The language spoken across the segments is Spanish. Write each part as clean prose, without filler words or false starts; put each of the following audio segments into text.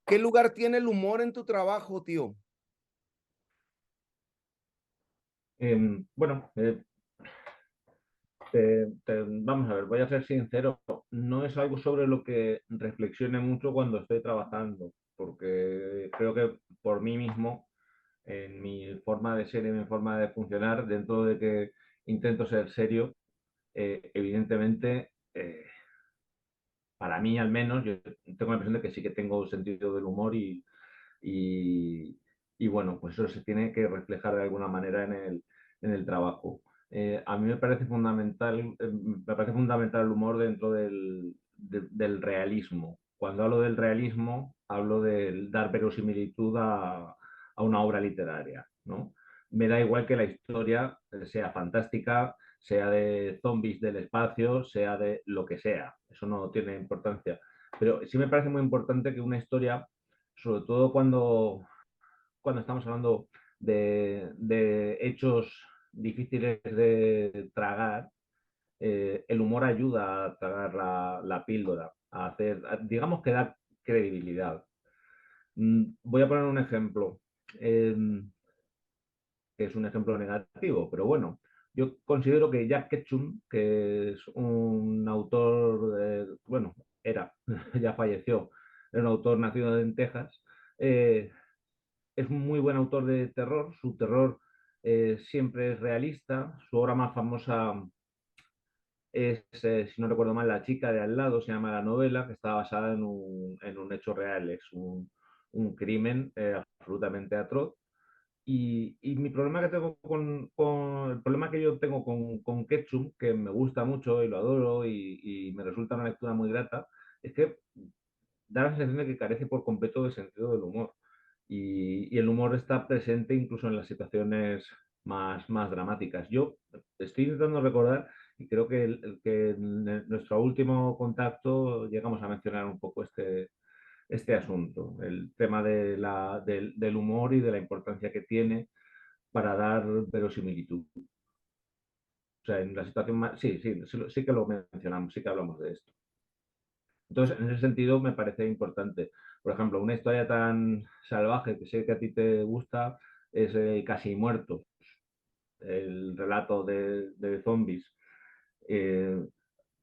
¿Qué lugar tiene el humor en tu trabajo, tío? Bueno, vamos a ver, voy a ser sincero, no es algo sobre lo que reflexione mucho cuando estoy trabajando, porque creo que por mí mismo, en mi forma de ser y mi forma de funcionar, dentro de que intento ser serio, evidentemente, para mí al menos, yo tengo la impresión de que sí que tengo sentido del humor y, y bueno, pues eso se tiene que reflejar de alguna manera en el trabajo. A mí me parece fundamental el humor dentro del realismo. Cuando hablo del realismo, hablo de dar verosimilitud a una obra literaria, ¿no? Me da igual que la historia sea fantástica, sea de zombies del espacio, sea de lo que sea. Eso no tiene importancia. Pero sí me parece muy importante que una historia, sobre todo cuando estamos hablando de hechos difíciles de tragar, el humor ayuda a tragar la píldora, digamos que da credibilidad. Voy a poner un ejemplo, eh, que es un ejemplo negativo, pero bueno, yo considero que Jack Ketchum, que es un autor, bueno, era, ya falleció, era un autor nacido en Texas, eh, es un muy buen autor de terror, su terror siempre es realista, su obra más famosa es, si no recuerdo mal, La chica de al lado, se llama la novela, que está basada en un hecho real, es un crimen absolutamente atroz. Y mi problema que tengo el problema que yo tengo con Ketchum, que me gusta mucho y lo adoro y me resulta una lectura muy grata, es que da la sensación de que carece por completo de sentido del humor. Y el humor está presente incluso en las situaciones más dramáticas. Yo estoy intentando recordar y creo que, que en nuestro último contacto llegamos a mencionar un poco este asunto, el tema del humor y de la importancia que tiene para dar verosimilitud. O sea, en la situación más... Sí, sí, sí, sí que lo mencionamos, sí que hablamos de esto. Entonces, en ese sentido, me parece importante. Por ejemplo, una historia tan salvaje que sé que a ti te gusta es Casi Muertos, el relato de zombies. Eh,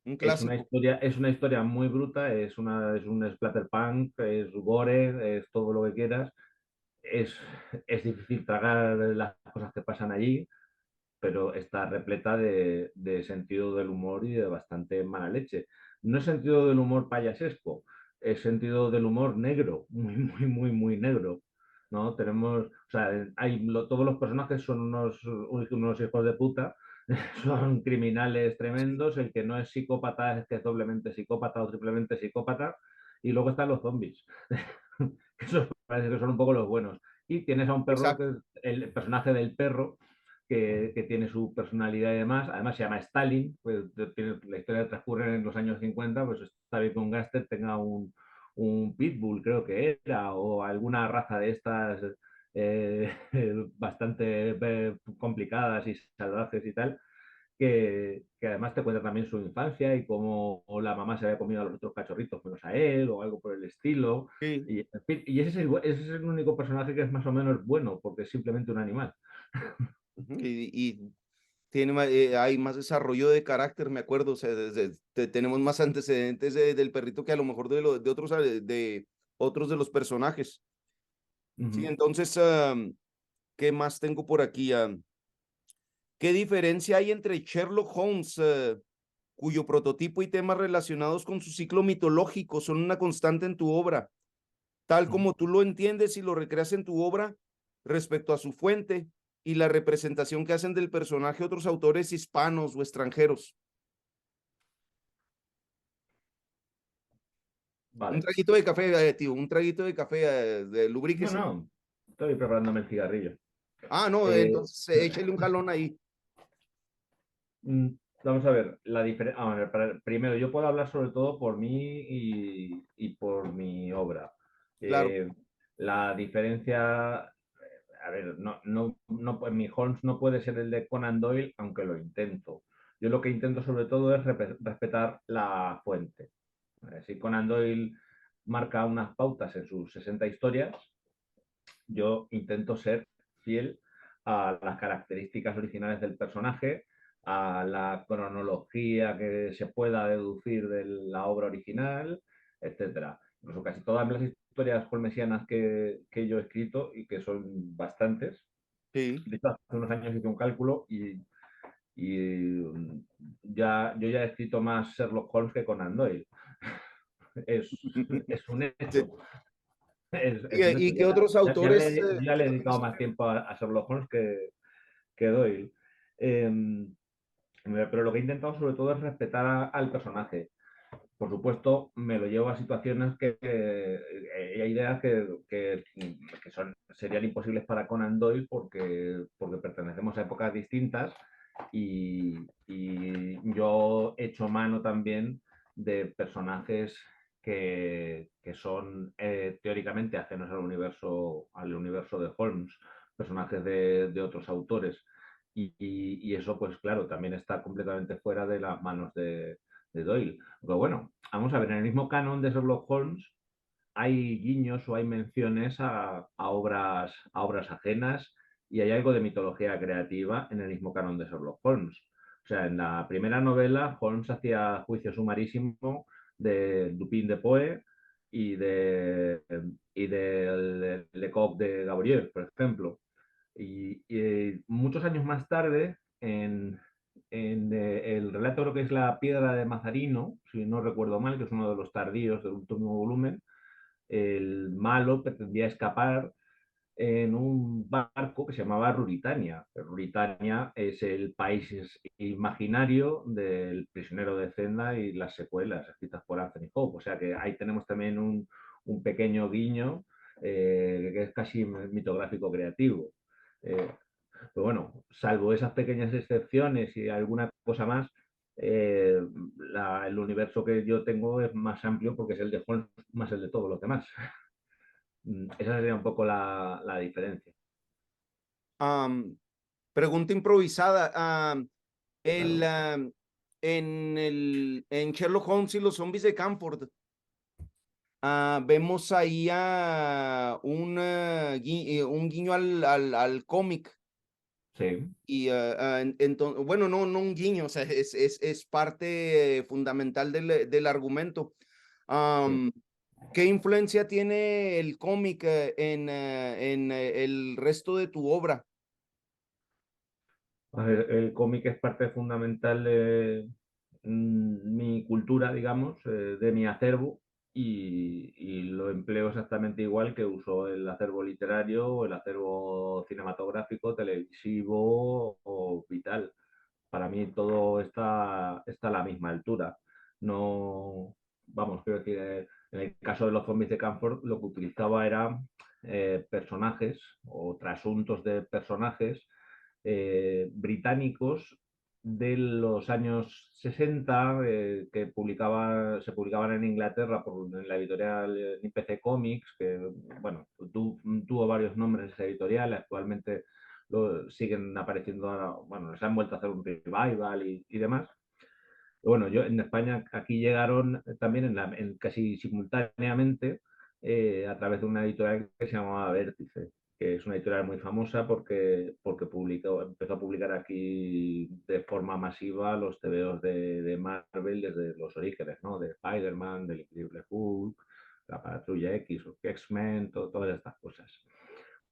Un clásico. es una historia muy bruta, es un splatterpunk, es gore, es todo lo que quieras. Es, es difícil tragar las cosas que pasan allí, pero está repleta de sentido del humor y de bastante mala leche. No es sentido del humor payasesco, es sentido del humor negro, muy, muy, muy, muy negro. ¿No? Tenemos, o sea, todos los personajes son unos hijos de puta, son criminales tremendos, el que no es psicópata es que es doblemente psicópata o triplemente psicópata, y luego están los zombies, que esos parece que son un poco los buenos. Y tienes a un perro, que Exacto. es el personaje del perro, que tiene su personalidad y demás. Además se llama Stalin, pues, la historia transcurre en los años 50, pues Stalin con Gaster tenga un pitbull, creo que era, o alguna raza de estas eh, bastante complicadas y salvajes y tal, que además te cuenta también su infancia y cómo la mamá se había comido a los otros cachorritos menos a él o algo por el estilo. Sí. Y, en fin, y ese es el único personaje que es más o menos bueno, porque es simplemente un animal. Ujú. Y tiene, hay más desarrollo de carácter, me acuerdo. O sea, tenemos más antecedentes del perrito que a lo mejor de otros de los personajes. Sí, Ujú. entonces, ¿qué más tengo por aquí? ¿Qué diferencia hay entre Sherlock Holmes, cuyo prototipo y temas relacionados con su ciclo mitológico son una constante en tu obra, tal como tú lo entiendes y lo recreas en tu obra respecto a su fuente y la representación que hacen del personaje otros autores hispanos o extranjeros? Un Vale. traguito de café, tío, un traguito de café, de No, lubríquese. no, estoy preparándome el cigarrillo. Ah, no, Eh, entonces échale un jalón ahí. mm, Vamos a ver, la diferencia. Primero, yo puedo hablar sobre todo por mí y por mi obra. Claro, Eh, la diferencia, a ver, en mi Holmes no puede ser el de Conan Doyle, aunque lo intento. Yo lo que intento sobre todo es respetar la fuente. Si Conan Doyle marca unas pautas en sus 60 historias, yo intento ser fiel a las características originales del personaje, a la cronología que se pueda deducir de la obra original, etcétera. Incluso casi todas las historias holmesianas que yo he escrito, y que son bastantes, Sí. de hecho, hace unos años hice un cálculo y yo ya he escrito más Sherlock Holmes que Conan Doyle. Es, es un Sí. hecho. Es un hecho. ¿Y qué otros autores? Ya le he dedicado más tiempo a Sherlock Holmes que Doyle. Eh, pero lo que he intentado sobre todo es respetar al personaje. Por supuesto, me lo llevo a situaciones hay ideas que serían imposibles para Conan Doyle porque pertenecemos a épocas distintas y yo echo mano también de personajes que son teóricamente ajenos al universo de Holmes, personajes de otros autores. Y eso, pues claro, también está completamente fuera de las manos de Doyle. Pero bueno, vamos a ver, en el mismo canon de Sherlock Holmes hay guiños o hay menciones a obras ajenas, y hay algo de mitología creativa en el mismo canon de Sherlock Holmes. O sea, en la primera novela, Holmes hacía juicio sumarísimo de Dupin de Poe y de Lecoq de Gaboriau, por ejemplo. Y muchos años más tarde, en el relato, creo que es La Piedra de Mazarino, si no recuerdo mal, que es uno de los tardíos del último volumen, el malo pretendía escapar en un barco que se llamaba Ruritania. Ruritania es el país imaginario del Prisionero de Zenda y las secuelas escritas por Anthony Hope. O sea que ahí tenemos también un pequeño guiño que es casi mitográfico creativo. Eh, pero bueno, salvo esas pequeñas excepciones y alguna cosa más, eh, el universo que yo tengo es más amplio porque es el de Holmes más el de todos los demás. Esa sería un poco la diferencia. Am, Pregunta improvisada. El, Claro. am, en Sherlock Holmes y los zombies de Camford, vemos ahí un guiño al cómic. Sí. Y bueno, no un guiño, o sea, es parte fundamental del argumento. Sí. Am, ¿Qué influencia tiene el cómic en el resto de tu obra? A ver, el cómic es parte fundamental de mi cultura, digamos, de mi acervo, y lo empleo exactamente igual que uso el acervo literario o el acervo cinematográfico, televisivo o vital. Para mí todo está a la misma altura. No, vamos, quiero decir, en el caso de los zombies de Camford, lo que utilizaba era personajes o trasuntos de personajes británicos de los años 60 se publicaban en Inglaterra en la editorial IPC Comics, que bueno, tuvo varios nombres esa editorial. Actualmente siguen apareciendo ahora, bueno, se han vuelto a hacer un revival y demás. Bueno, yo en España aquí llegaron también casi simultáneamente a través de una editorial que se llamaba Vértice, que es una editorial muy famosa porque empezó a publicar aquí de forma masiva los tebeos de Marvel desde los orígenes, ¿no? De Spider-Man, del Increíble Hulk, la Patrulla X, X-Men, todas estas cosas.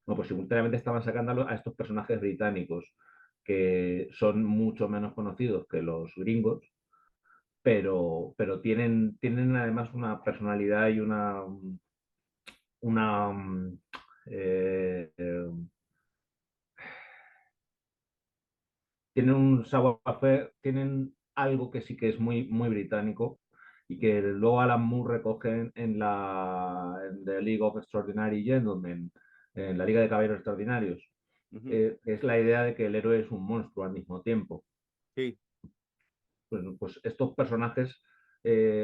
Bueno, pues simultáneamente estaban sacando a estos personajes británicos que son mucho menos conocidos que los gringos, pero tienen además una personalidad y una eh, eh, tienen un savoir-faire, tienen algo que sí que es muy, muy británico, y que luego Alan Moore recoge en The League of Extraordinary Gentlemen, en la Liga de Caballeros Extraordinarios. Ujú. Es la idea de que el héroe es un monstruo al mismo tiempo. Sí. Pues estos personajes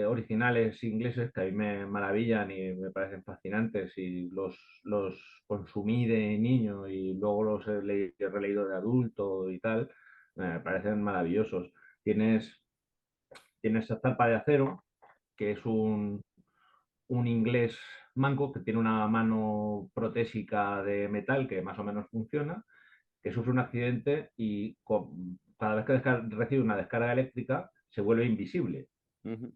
originales ingleses, que a mí me maravillan y me parecen fascinantes, y los consumí de niño y luego los he releído de adulto y tal, me parecen maravillosos. Tienes, tienes a Zarpa de Acero, que es un inglés manco que tiene una mano protésica de metal que más o menos funciona, que sufre un accidente y cada vez que recibe una descarga eléctrica se vuelve invisible. Ujú.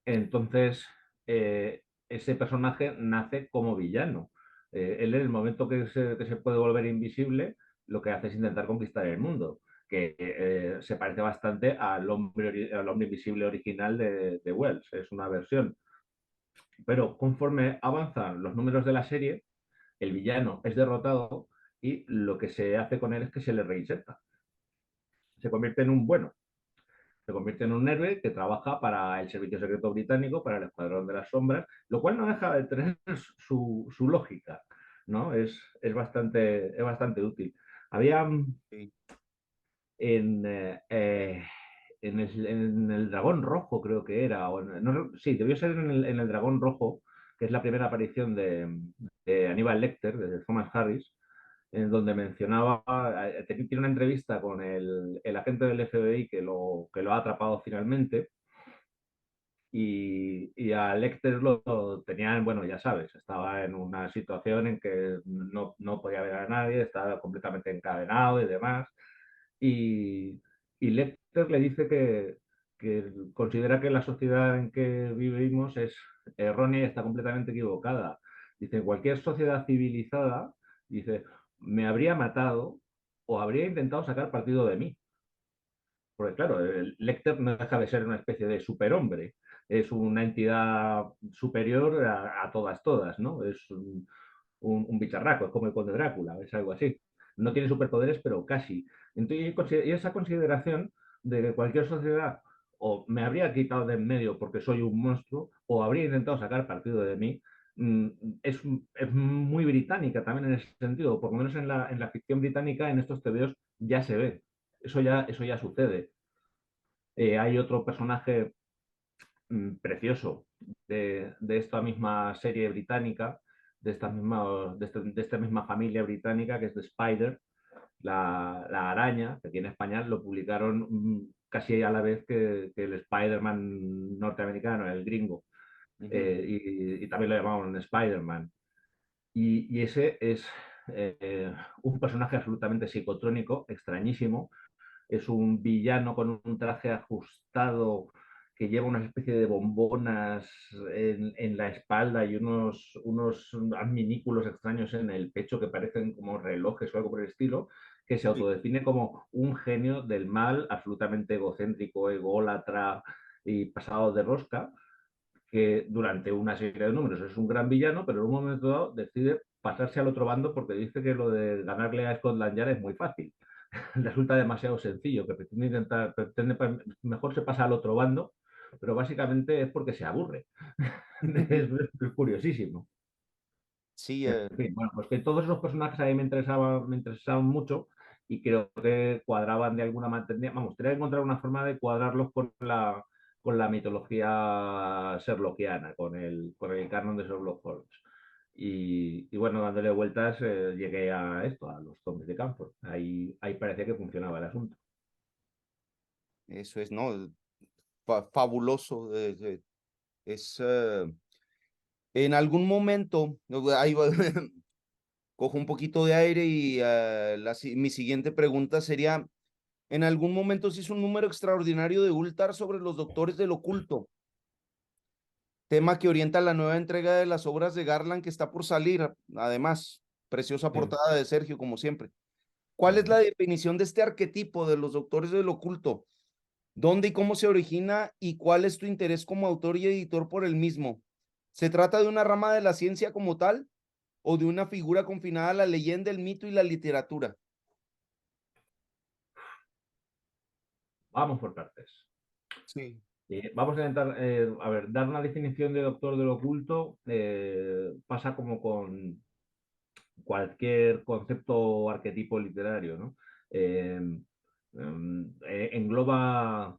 Entonces, ese personaje nace como villano. Él en el momento que se puede volver invisible, lo que hace es intentar conquistar el mundo, que se parece bastante al hombre invisible original de Wells. Es una versión. Pero conforme avanzan los números de la serie, el villano es derrotado y lo que se hace con él es que se le reinserta. Se convierte en un bueno, se convierte en un héroe que trabaja para el Servicio Secreto Británico, para el Escuadrón de las Sombras, lo cual no deja de tener su lógica, ¿no? Es bastante útil. Había Sí. en, en el Dragón Rojo, creo que era, sí, debió ser en el Dragón Rojo, que es la primera aparición de Aníbal Lecter, de Thomas Harris, en donde mencionaba, tiene una entrevista con el agente del FBI que lo ha atrapado finalmente, y a Lecter lo tenían, bueno, ya sabes, estaba en una situación en que no podía ver a nadie, estaba completamente encadenado y demás, y, y Lecter le dice que considera que la sociedad en que vivimos es errónea y está completamente equivocada. Dice, cualquier sociedad civilizada, dice, me habría matado o habría intentado sacar partido de mí. Porque claro, el Lecter no deja de ser una especie de superhombre, es una entidad superior a todas, ¿no? Es un bicharraco, es como el conde Drácula, es algo así. No tiene superpoderes, pero casi. Entonces, y esa consideración de que cualquier sociedad o me habría quitado de en medio porque soy un monstruo o habría intentado sacar partido de mí, mm, es muy británica también en ese sentido. Por lo menos en la ficción británica, en estos tebeos ya se ve. Eso ya sucede. Hay otro personaje precioso de esta misma serie británica, de esta misma familia británica, que es The Spider, la araña, que aquí en España lo publicaron casi a la vez que el Spider-Man norteamericano, el gringo, Ujú. y también lo llamaban Spider-Man. Y ese es un personaje absolutamente psicotrónico, extrañísimo, es un villano con un traje ajustado que lleva una especie de bombonas en la espalda y unos adminículos extraños en el pecho que parecen como relojes o algo por el estilo, que se Sí. autodefine como un genio del mal, absolutamente egocéntrico, ególatra y pasado de rosca, que durante una serie de números es un gran villano, pero en un momento dado decide pasarse al otro bando porque dice que lo de ganarle a Scotland Yard es muy fácil. Resulta demasiado sencillo, que mejor se pasa al otro bando, pero básicamente es porque se aburre. Es curiosísimo. Sí, En fin, bueno, pues que todos esos personajes ahí me interesaban mucho y creo que cuadraban de alguna manera, vamos, tenía que encontrar una forma de cuadrarlos con la mitología sherlockiana, con el canon de Sherlock Holmes. Y bueno, dándole vueltas, llegué a esto, a los zombies de campo. Ahí parecía que funcionaba el asunto. eso es, ¿no? Fabuloso. Es, en algún momento, no, ahí cojo un poquito de aire y mi siguiente pregunta sería, ¿en algún momento se hizo un número extraordinario de Ultar sobre los doctores del oculto? Tema que orienta la nueva entrega de las obras de Garland que está por salir. Además, preciosa Sí. portada de Sergio, como siempre. ¿Cuál es la Ujú. definición de este arquetipo de los doctores del oculto? ¿Dónde y cómo se origina y cuál es tu interés como autor y editor por el mismo? ¿Se trata de una rama de la ciencia como tal o de una figura confinada a la leyenda, el mito y la literatura? Vamos por partes. Sí. Vamos a intentar, a ver, dar una definición de doctor del oculto pasa como con cualquier concepto o arquetipo literario, ¿no? Eh, engloba,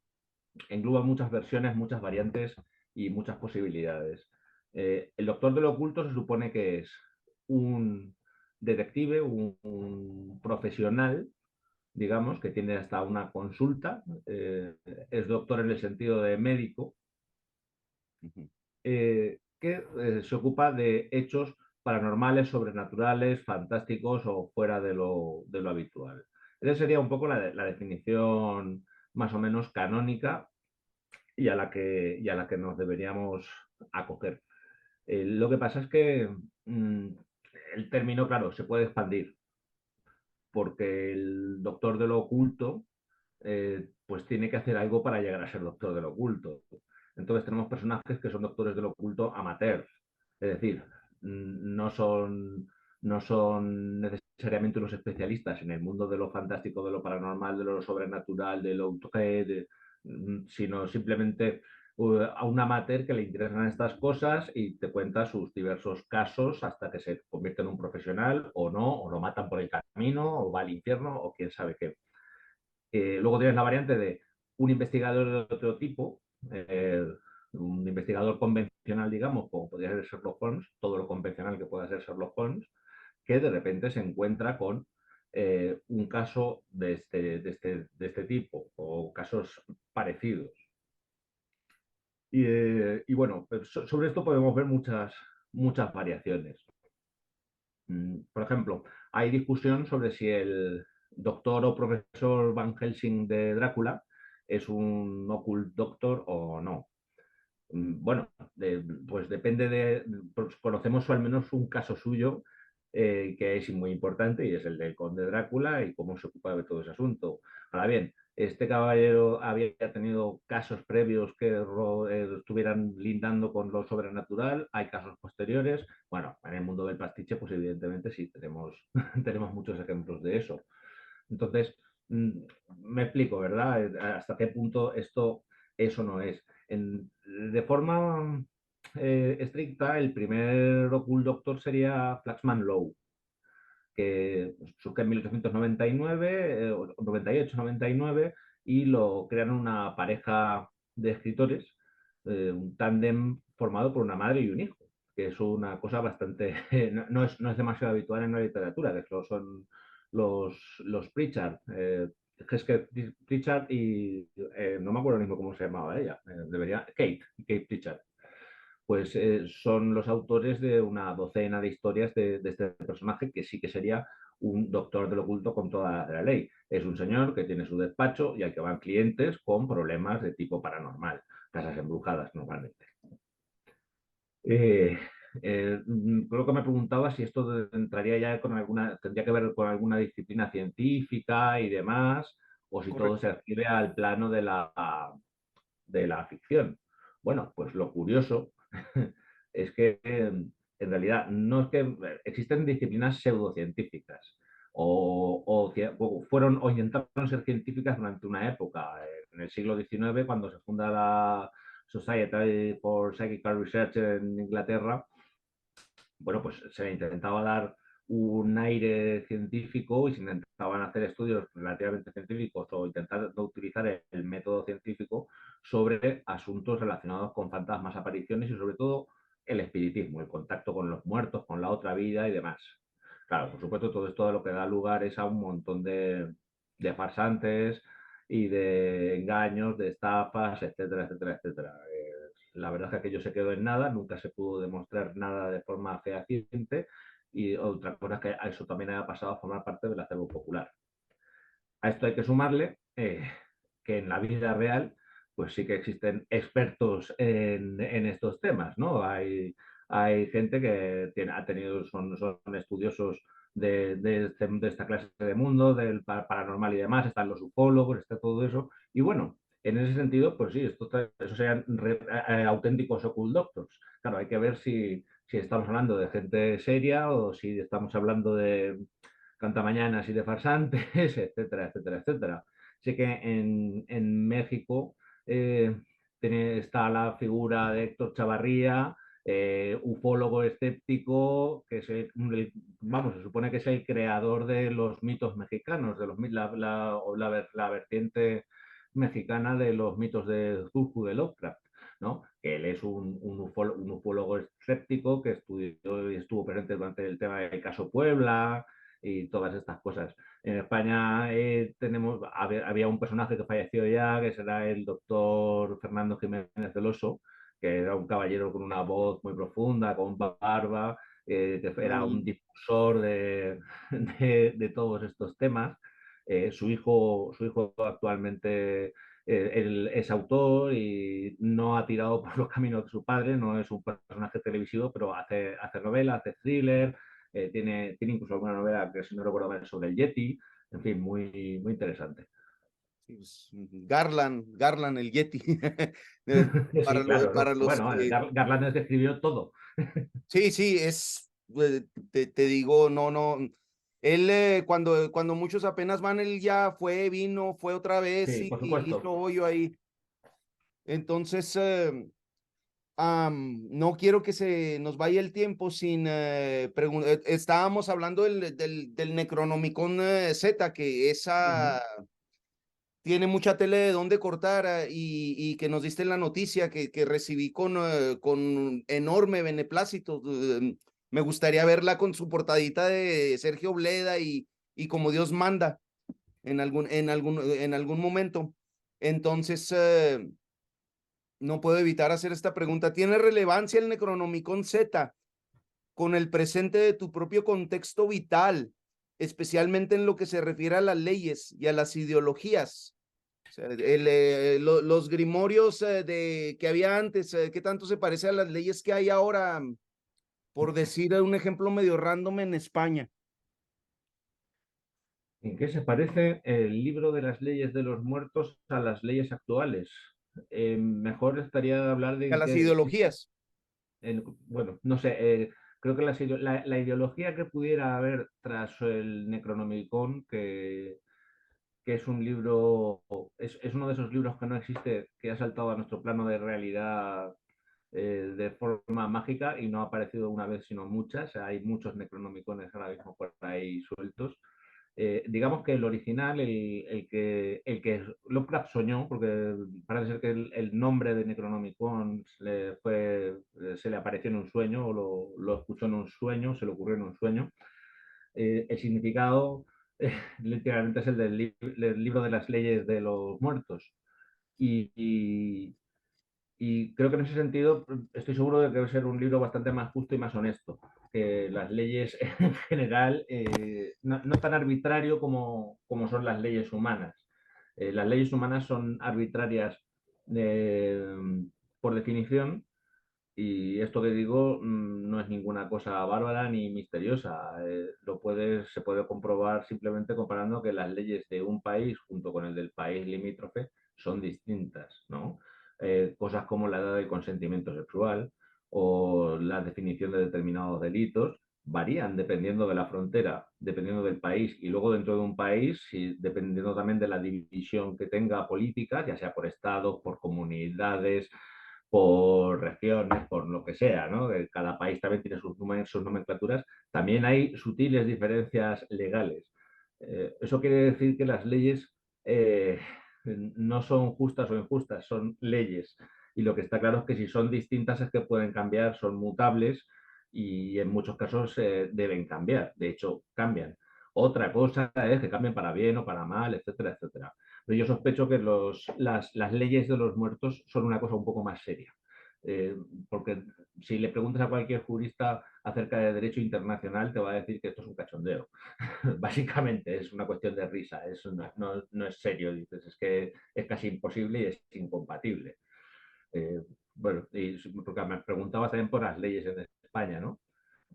engloba muchas versiones, muchas variantes y muchas posibilidades. El doctor del oculto se supone que es un detective, un profesional, digamos, que tiene hasta una consulta, es doctor en el sentido de médico, Ujú. que se ocupa de hechos paranormales, sobrenaturales, fantásticos o fuera de lo habitual. Esa sería un poco la definición más o menos canónica y a la que nos deberíamos acoger. Lo que pasa es que mm, el término, claro, se puede expandir, porque el doctor de lo oculto pues tiene que hacer algo para llegar a ser doctor de lo oculto. Entonces tenemos personajes que son doctores de lo oculto amateurs, es decir, no son necesariamente unos especialistas en el mundo de lo fantástico, de lo paranormal, de lo sobrenatural, de lo sino simplemente a un amateur que le interesan estas cosas y te cuenta sus diversos casos hasta que se convierte en un profesional o no, o lo matan por el camino, o va al infierno, o quién sabe qué. Luego tienes la variante de un investigador de otro tipo, eh, un investigador convencional, digamos, como podría ser Sherlock Holmes, todo lo convencional que pueda ser Sherlock Holmes, que de repente se encuentra con un caso de este tipo o casos parecidos. Y bueno, sobre esto podemos ver muchas variaciones. Por ejemplo, hay discusión sobre si el doctor o profesor Van Helsing de Drácula es un occult doctor o no. Bueno, pues depende pues conocemos al menos un caso suyo que es muy importante y es el del conde Drácula y cómo se ocupa de todo ese asunto. Ahora bien, este caballero había tenido casos previos que estuvieran lindando con lo sobrenatural, hay casos posteriores. Bueno, en el mundo del pastiche, pues evidentemente sí, tenemos, tenemos muchos ejemplos de eso. Entonces, mm, me explico, ¿verdad? ¿Hasta qué punto esto eso no es? De forma estricta, el primer Occult Doctor sería Flaxman Lowe, que surge en 1899, 98, 99, y lo crean una pareja de escritores, un tándem formado por una madre y un hijo, que es una cosa bastante, no es demasiado habitual en la literatura, que son los Pritchard, Hesketh Pritchard y no me acuerdo mismo cómo se llamaba ella, Kate Pritchard, pues son los autores de una docena de historias de este personaje que sí que sería un doctor del oculto con toda la ley. Es un señor que tiene su despacho y al que van clientes con problemas de tipo paranormal, casas embrujadas normalmente. Eh, Creo que me preguntaba si esto entraría ya con alguna, tendría que ver con alguna disciplina científica y demás, o si todo se Correcto. adquiere al plano de la ficción. Bueno, pues lo curioso es que en realidad no es que existen disciplinas pseudocientíficas o intentaron ser científicas durante una época, en el siglo XIX, cuando se funda la Society for Psychical Research en Inglaterra. Bueno, pues se intentaba dar un aire científico y se intentaban hacer estudios relativamente científicos o intentar no utilizar el método científico sobre asuntos relacionados con fantasmas, apariciones y sobre todo el espiritismo, el contacto con los muertos, con la otra vida y demás. Claro, por supuesto, todo esto lo que da lugar es a un montón de farsantes y de engaños, de estafas, etcétera, etcétera, etcétera. La verdad es que aquello se quedó en nada, nunca se pudo demostrar nada de forma fehaciente y otra cosa es que a eso también haya pasado a formar parte del acervo popular. A esto hay que sumarle que en la vida real pues sí que existen expertos en estos temas, ¿no? Hay gente que ha tenido, son estudiosos de esta clase de mundo, del paranormal y demás, están los ufólogos, está todo eso. Y bueno, en ese sentido, pues sí, esos serían auténticos occult doctors. Claro, hay que ver si estamos hablando de gente seria o si estamos hablando de cantamañanas y de farsantes, etcétera, etcétera, etcétera. Sé que en México eh, está la figura de Héctor Chavarría, ufólogo escéptico, que es vamos, se supone que es el creador de los mitos mexicanos, de la vertiente mexicana de los mitos de Cthulhu de Lovecraft. ¿No? Que él es un ufólogo escéptico que estudió y estuvo presente durante el tema del caso Puebla, y todas estas cosas. En España había un personaje que falleció ya, que será el doctor Fernando Jiménez del Oso, que era un caballero con una voz muy profunda, con barba, que era un Mm, difusor de todos estos temas. Su hijo actualmente él es autor y no ha tirado por los caminos de su padre, no es un personaje televisivo, pero hace novela, hace thriller, tiene incluso alguna novela que, si no recuerdo mal, sobre el Yeti. En fin, muy interesante. sí, pues, Garland, el Yeti. Eh, Sí, claro. para los Bueno, que Garland escribió todo. sí, sí, te digo, no, no. Él, cuando muchos apenas van, él ya fue, vino, fue otra vez Sí, y por hizo supuesto. hoyo ahí. Entonces, no quiero que se nos vaya el tiempo sin preguntar. Estábamos hablando del Necronomicon Z, que esa Ujú. tiene mucha tele de dónde cortar y que nos diste la noticia que recibí con enorme beneplácito. Me gustaría verla con su portadita de Sergio Bleda y como Dios manda en algún momento. Entonces, no puedo evitar hacer esta pregunta. ¿Tiene relevancia el Necronomicon Z con el presente de tu propio contexto vital, especialmente en lo que se refiere a las leyes y a las ideologías? O sea, los grimorios que había antes, ¿qué tanto se parece a las leyes que hay ahora? Por decir un ejemplo medio random en España. ¿En qué se parece el libro de las leyes de los muertos a las leyes actuales? Mejor estaría hablar de A en las qué, ideologías. bueno, no sé, creo que la ideología que pudiera haber tras el Necronomicon, que es un libro, es uno de esos libros que no existe, que ha saltado a nuestro plano de realidad de forma mágica y no ha aparecido una vez, sino muchas. Hay muchos Necronomicones ahora mismo por ahí sueltos. Digamos que el original, el que Lovecraft soñó, porque parece ser que el nombre de Necronomicon se le apareció en un sueño o lo escuchó en un sueño, se le ocurrió en un sueño. El significado literalmente es el del libro de las leyes de los muertos. Y, y, y creo que en ese sentido estoy seguro de que debe ser un libro bastante más justo y más honesto, que las leyes en general, no tan arbitrario como son las leyes humanas. Las leyes humanas son arbitrarias eh, por definición, y esto que digo no es ninguna cosa bárbara ni misteriosa. Se puede comprobar simplemente comparando que las leyes de un país junto con el del país limítrofe son distintas, ¿no? Cosas como la edad del consentimiento sexual o la definición de determinados delitos varían dependiendo de la frontera, dependiendo del país y luego dentro de un país, dependiendo también de la división que tenga política, ya sea por estados, por comunidades, por regiones, por lo que sea, ¿no? Cada país también tiene sus nomenclaturas. También hay sutiles diferencias legales. Eso quiere decir que las leyes no son justas o injustas, son leyes. Y lo que está claro es que si son distintas es que pueden cambiar, son mutables y en muchos casos deben cambiar. De hecho, cambian. Otra cosa es que cambien para bien o para mal, etcétera, etcétera. Pero yo sospecho que las leyes de los muertos son una cosa un poco más seria. Eh, Porque si le preguntas a cualquier jurista acerca de derecho internacional, te va a decir que esto es un cachondeo. Básicamente es una cuestión de risa, no es serio. Dices, es que es casi imposible y es incompatible. Eh, bueno, porque me preguntabas también por las leyes en España, ¿no?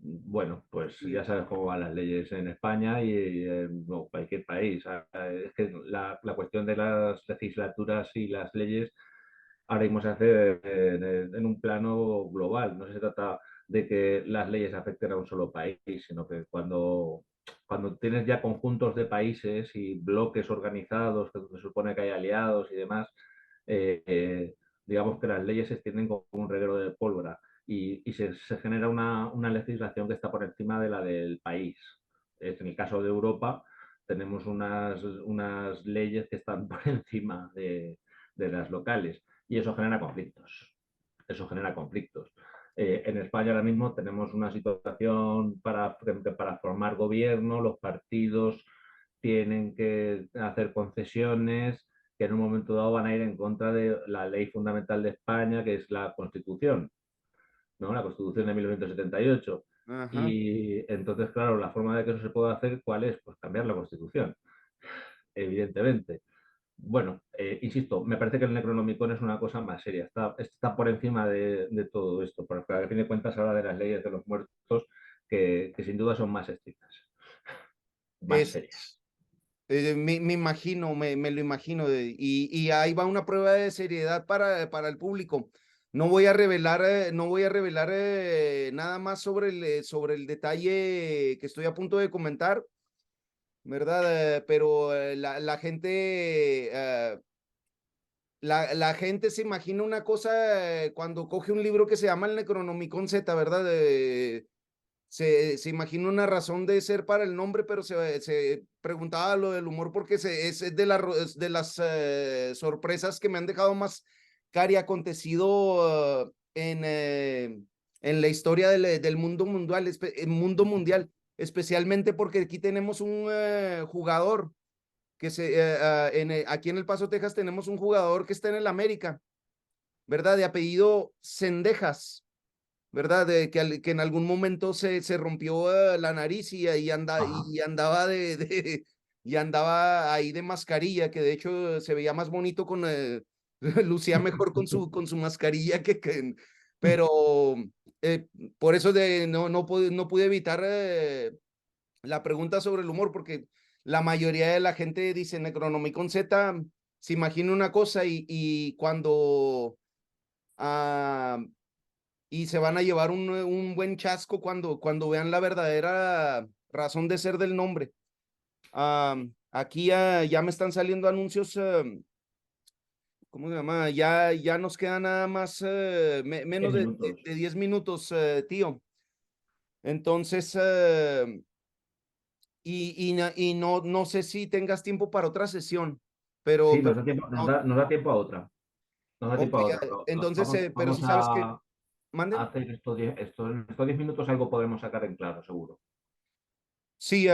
Bueno, pues ya sabes cómo van las leyes en España y en cualquier país. Es que la cuestión de las legislaturas y las leyes ahora mismo se hace en un plano global. No se trata de que las leyes afecten a un solo país, sino que cuando tienes ya conjuntos de países y bloques organizados, que se supone que hay aliados y demás, eh, eh, digamos que las leyes se extienden como un reguero de pólvora y se genera una legislación que está por encima de la del país. En el caso de Europa, tenemos unas leyes que están por encima de las locales y eso genera conflictos. Eso genera conflictos. En España ahora mismo tenemos una situación para formar gobierno, los partidos tienen que hacer concesiones que en un momento dado van a ir en contra de la ley fundamental de España, que es la Constitución, ¿no? La Constitución de 1978. Ajá. Y entonces, claro, la forma de que eso se pueda hacer, ¿cuál es? Pues cambiar la Constitución, evidentemente. Bueno, insisto, me parece que el Necronomicon es una cosa más seria, está por encima de todo esto, porque a fin de cuentas habla de las leyes de los muertos que sin duda son más estrictas, más Es, serias. me imagino, me lo imagino, y ahí va una prueba de seriedad para el público. No voy a revelar, no voy a revelar nada más sobre el detalle que estoy a punto de comentar, ¿verdad? Pero la gente, la gente se imagina una cosa cuando coge un libro que se llama el Necronomicon Z, ¿verdad? Se imagina una razón de ser para el nombre, pero se preguntaba lo del humor porque es es de las sorpresas que me han dejado más cari acontecido en la historia del mundo mundial, mundo mundial, especialmente porque aquí tenemos un jugador aquí en El Paso, Texas, tenemos un jugador que está en el América, ¿verdad? De apellido Cendejas, ¿verdad? Que en algún momento se rompió la nariz Ajá. y andaba y andaba ahí de mascarilla, que de hecho se veía más bonito lucía mejor con su mascarilla pero eh, por eso no pude evitar la pregunta sobre el humor, porque la mayoría de la gente dice Necronomicon Z, se imagina una cosa y cuando ah, y se van a llevar un buen chasco cuando vean la verdadera razón de ser del nombre. Aquí ya me están saliendo anuncios, ¿cómo se llama? Ya nos queda nada más Diez menos minutos. de 10 minutos, tío. Entonces, y no sé si tengas tiempo para otra sesión, Sí, pero nos da tiempo, no, nos da tiempo a otra. Nos da ok, tiempo a otra. entonces, Vamos, pero vamos si sabes que, a manden. hacer en estos 10 minutos algo podemos sacar en claro, seguro. Sí,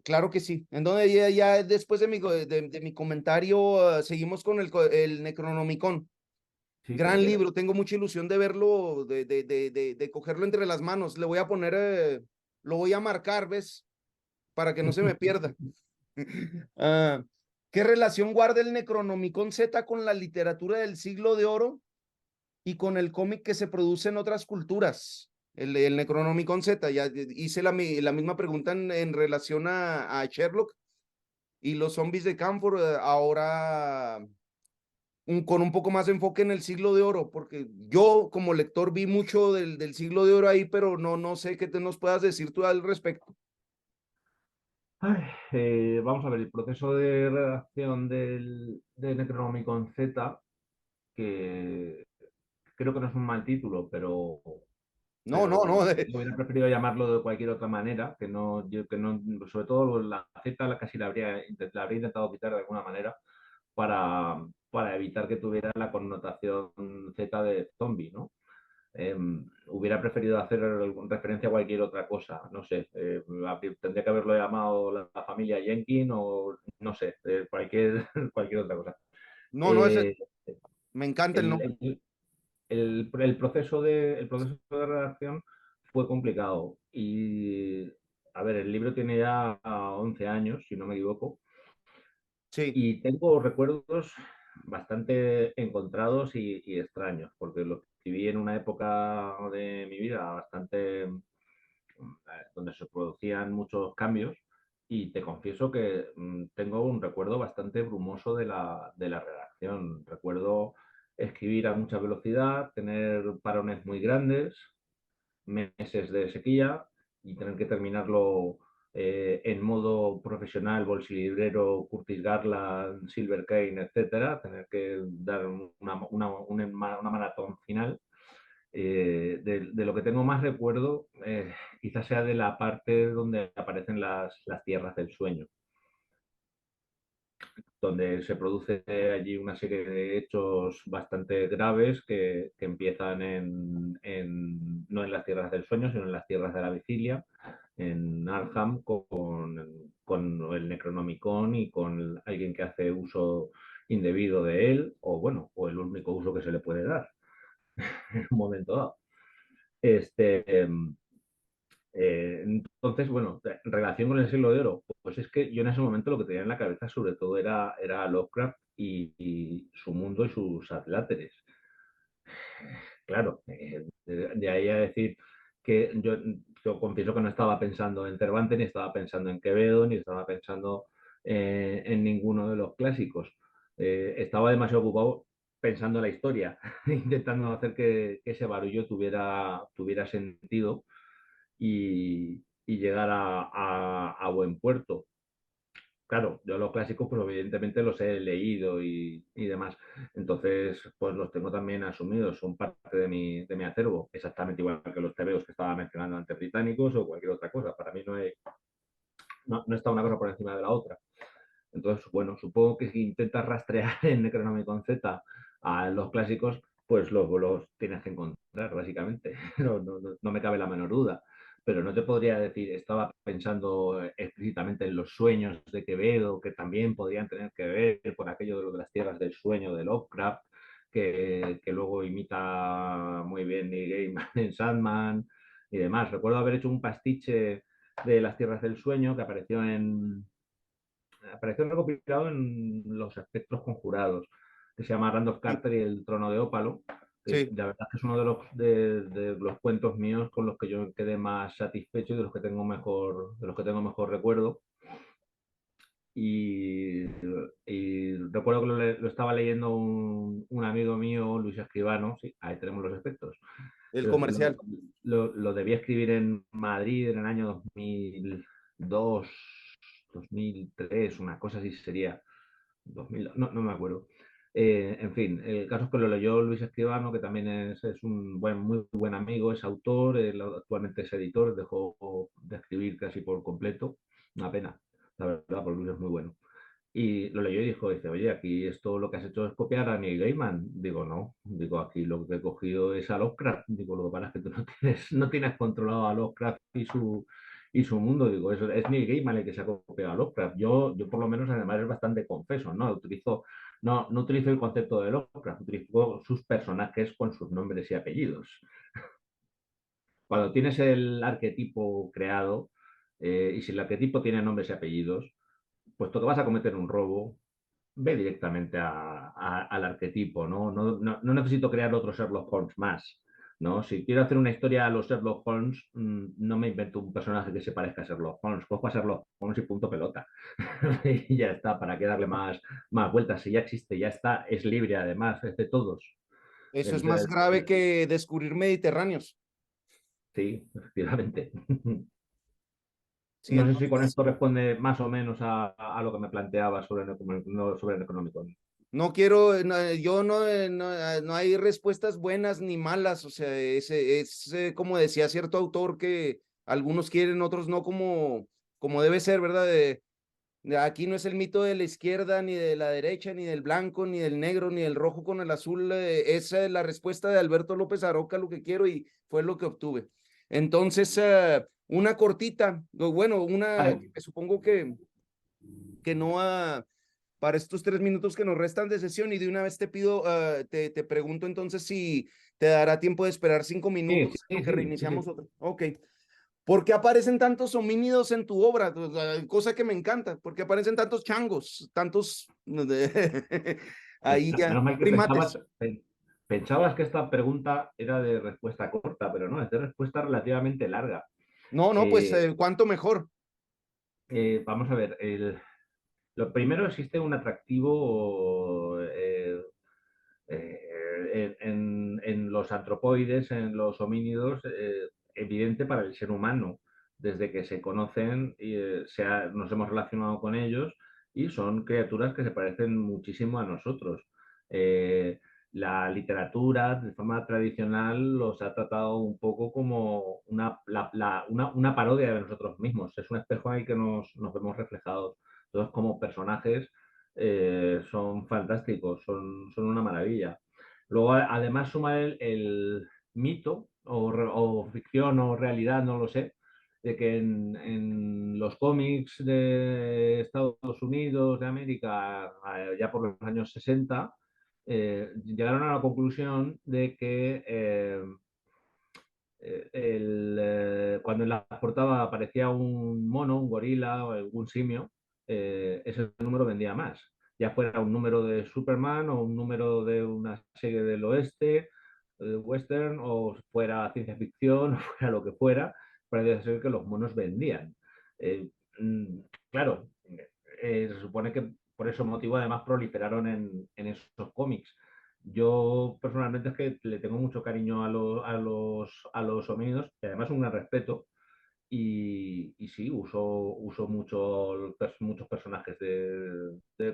claro que sí. Entonces ya después de mi comentario, seguimos con el Necronomicon. Sí, como Gran quieras. libro, tengo mucha ilusión de verlo, de cogerlo entre las manos. Le voy a poner, lo voy a marcar, ¿ves? Para que no se me pierda. Ah, ¿Qué relación guarda el Necronomicon Z con la literatura del siglo de oro y con el cómic que se produce en otras culturas? El Necronomicon Z, ya hice la misma pregunta en relación a Sherlock y los zombies de Camphor, ahora con un poco más de enfoque en el siglo de oro, porque yo como lector vi mucho del siglo de oro ahí, pero no sé qué te nos puedas decir tú al respecto. Ay, vamos a ver, el proceso de redacción del Necronomicon Z, que creo que no es un mal título, No. pero yo hubiera preferido llamarlo de cualquier otra manera, que no, sobre todo la Z casi la habría intentado quitar de alguna manera para evitar que tuviera la connotación Z de zombie, ¿no? Hubiera preferido hacer referencia a cualquier otra cosa, no sé, tendría que haberlo llamado la familia Jenkins o no sé, cualquier otra cosa. No, ese, Eh, me encanta el el, nombre. el- el proceso de redacción fue complicado y, a ver, el libro tiene ya 11 años, si no me equivoco, Sí, y tengo recuerdos bastante encontrados y extraños, porque lo escribí en una época de mi vida bastante donde se producían muchos cambios y te confieso que tengo un recuerdo bastante brumoso de la redacción. Recuerdo escribir a mucha velocidad, tener parones muy grandes, meses de sequía y tener que terminarlo en modo profesional, bolsilibrero, Curtis Garland, Silver Kane, etcétera, tener que dar una maratón final. De lo que tengo más recuerdo, quizás sea de la parte donde aparecen las tierras del sueño, donde se produce allí una serie de hechos bastante graves que empiezan no en las tierras del sueño, sino en las tierras de la vigilia, en Arkham, con el Necronomicon y con alguien que hace uso indebido de él, o bueno, o el único uso que se le puede dar en un momento dado. Este, entonces, bueno, en relación con el siglo de oro, pues es que yo en ese momento lo que tenía en la cabeza sobre todo era Lovecraft y su mundo y sus adláteres. Claro, de ahí a decir que yo confieso que no estaba pensando en Cervantes, ni estaba pensando en Quevedo, ni estaba pensando en ninguno de los clásicos. Estaba demasiado ocupado pensando en la historia, intentando hacer que ese barullo tuviera sentido y llegar a buen puerto. Claro, yo los clásicos, pues evidentemente los he leído y demás. Entonces, pues los tengo también asumidos, son parte de mi acervo, exactamente igual que los tebeos que estaba mencionando antes británicos o cualquier otra cosa. Para mí no está una cosa por encima de la otra. Entonces, bueno, supongo que si intentas rastrear en Necronomicon Z a los clásicos, pues los tienes que encontrar, básicamente. No me cabe la menor duda. Pero no te podría decir, estaba pensando explícitamente en los sueños de Quevedo, que también podrían tener que ver por aquello de, lo de las tierras del sueño de Lovecraft, que luego imita muy bien Neil Gaiman en Sandman y demás. Recuerdo haber hecho un pastiche de las tierras del sueño que apareció recopilado en Los Espectros Conjurados, que se llama Randolph Sí, Carter y el Trono de Ópalo, que sí. la verdad es que es uno de los cuentos míos con los que yo quedé más satisfecho y de los que tengo mejor recuerdo. Y, y recuerdo que lo estaba leyendo un amigo mío, Luis Escribano, sí, ahí tenemos los efectos. El Lo, lo, comercial. lo debía escribir en Madrid en el año 2002, 2003, una cosa así sería. 2000, no me acuerdo. En fin, el caso es que lo leyó Luis Escribano, que también es un muy buen amigo, es autor, él actualmente es editor, dejó de escribir casi por completo. Una pena, la verdad, porque Luis es muy bueno. Y lo leyó y dice, oye, aquí esto lo que has hecho es copiar a Neil Gaiman. Digo, no, digo, aquí lo que he cogido es a Lovecraft. Digo, lo que pasa es que tú no tienes controlado a Lovecraft y su mundo. Digo, eso es Neil Gaiman el que se ha copiado a Lovecraft. Yo por lo menos, además, es bastante confeso, ¿no? No utilizo el concepto de Lovecraft, utilizo sus personajes con sus nombres y apellidos. Cuando tienes el arquetipo creado, y si el arquetipo tiene nombres y apellidos, puesto que vas a cometer un robo, ve directamente al arquetipo, ¿no? No necesito crear otro Sherlock Holmes más, ¿no? Si quiero hacer una historia a los Sherlock Holmes, no me invento un personaje que se parezca a Sherlock Holmes, cojo a Sherlock Holmes y punto pelota. Y ya está, ¿para qué darle más vueltas? Si ya existe, ya está, es libre además, es de todos. Eso es más Entonces, grave que descubrir Mediterráneos. sí, efectivamente. Sí, No sé si con entonces esto responde más o menos a lo que me planteaba sobre el económico. no quiero, yo no, no hay respuestas buenas ni malas, o sea, es como decía cierto autor que algunos quieren, otros no, como debe ser, ¿verdad? Aquí no es el mito de la izquierda, ni de la derecha, ni del blanco, ni del negro, ni del rojo con el azul. Esa es la respuesta de Alberto López Aroca, lo que quiero, y fue lo que obtuve. Entonces, una cortita, bueno, una, Vale. supongo que no para estos 3 minutos que nos restan de sesión, y de una vez te pido, te pregunto entonces si te dará tiempo de esperar 5 minutos Sí, en lo sí, que sí, sí, reiniciamos sí. otra. Ok. ¿Por qué aparecen tantos homínidos en tu obra? Cosa que me encanta. ¿Por qué aparecen tantos changos, tantos ahí ya, Menos mal que primates? pensabas que esta pregunta era de respuesta corta, pero no, es de respuesta relativamente larga. No, no, pues Eh, cuánto mejor. Vamos a ver, lo primero existe un atractivo en los antropoides, en los homínidos, evidente para el ser humano. Desde que se conocen, nos hemos relacionado con ellos y son criaturas que se parecen muchísimo a nosotros. Eh, la literatura, de forma tradicional, los ha tratado un poco como una parodia de nosotros mismos. Es un espejo en el que nos vemos reflejados. Todos como personajes son fantásticos, son una maravilla. Luego, además, suma el mito o ficción o realidad, no lo sé, de que en los cómics de Estados Unidos de América, ya por los años 60, llegaron a la conclusión de que cuando en la portada aparecía un mono, un gorila o algún simio, ese número vendía más. Ya fuera un número de Superman o un número de una serie del oeste, western, o fuera ciencia ficción, o fuera lo que fuera, parece ser que los monos vendían. Eh, mm, claro, se supone que por ese motivo además proliferaron en esos cómics. Yo personalmente es que le tengo mucho cariño a los homínidos y además un gran respeto. Y sí, uso muchos personajes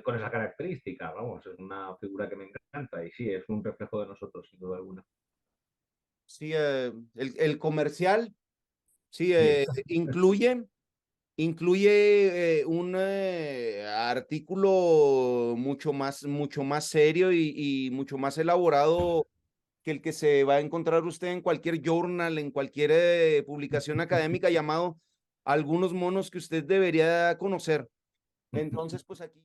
con esa característica. Vamos, es una figura que me encanta y sí, es un reflejo de nosotros, sin duda alguna. Sí, el comercial, sí, Sí, incluye un artículo mucho más serio y mucho más elaborado que el que se va a encontrar usted en cualquier journal, en cualquier publicación académica llamado Algunos monos que usted debería conocer. Entonces, pues aquí